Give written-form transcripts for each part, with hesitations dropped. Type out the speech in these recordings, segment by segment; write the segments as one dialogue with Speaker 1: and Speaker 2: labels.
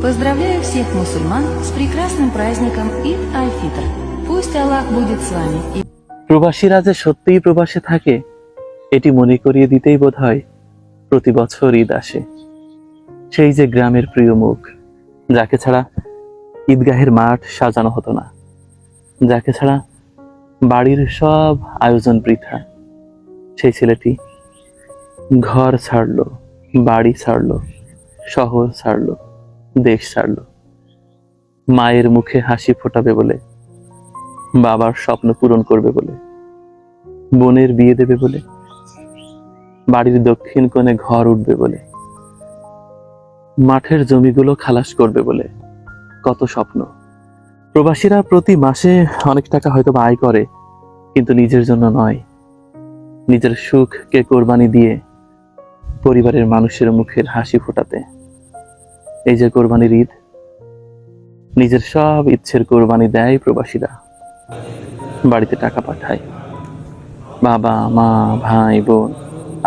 Speaker 1: Поздравляю всех мусульман с прекрасным праздником Ид аль-Фитр. Пусть Аллах будет с вами.
Speaker 2: প্রবাসীরা যে সত্যিই প্রবাসে থাকে এটি মনে করিয়ে দিতেই বোধহয় প্রতি বছর ঈদ আসে। সেই যে গ্রামের প্রিয় মুখ, যাকে ছাড়া ঈদগাহের মাঠ সাজানো হতো না, যাকে ছাড়া বাড়ির সব আয়োজন বৃথা। সেই ছেলেটি ঘর ছাড়লো, বাড়ি ছাড়লো, শহর ছাড়লো, দেশ ছাড়লো, মায়ের মুখে হাসি ফোটাবে বলে, বাবার স্বপ্ন পূরণ করবে বলে, বোনের বিয়ে দেবে বলে, বাড়ির দক্ষিণ কোণে ঘর উঠবে বলে, মাঠের জমিগুলো খালাস করবে বলে। কত স্বপ্ন। প্রবাসীরা প্রতি মাসে অনেক টাকা হয়তো বা আয় করে, কিন্তু নিজের জন্য নয়, নিজের সুখকে কোরবানি দিয়ে পরিবারের মানুষের মুখের হাসি ফোটাতে। এই যে কোরবানির ঈদ, নিজের সব ইচ্ছের কোরবানি দেয় প্রবাসীরা। বাড়িতে টাকা পাঠায়, বাবা মা ভাই বোন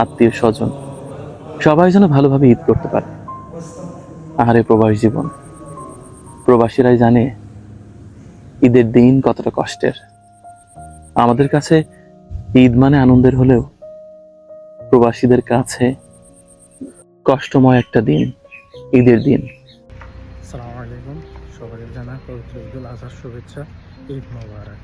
Speaker 2: আত্মীয় স্বজন সবাই যেন ভালোভাবে ঈদ করতে পারে। আহারে প্রবাস জীবন, প্রবাসীরাই জানে ঈদের দিন কতটা কষ্টের। আমাদের কাছে ঈদ মানে আনন্দের হলেও প্রবাসীদের কাছে কষ্টময় একটা দিন, ঈদের দিন।
Speaker 3: আসসালামু আলাইকুম, সবাইকে জানাই পবিত্র ঈদুল আজহার শুভেচ্ছা। ঈদ মোবারক।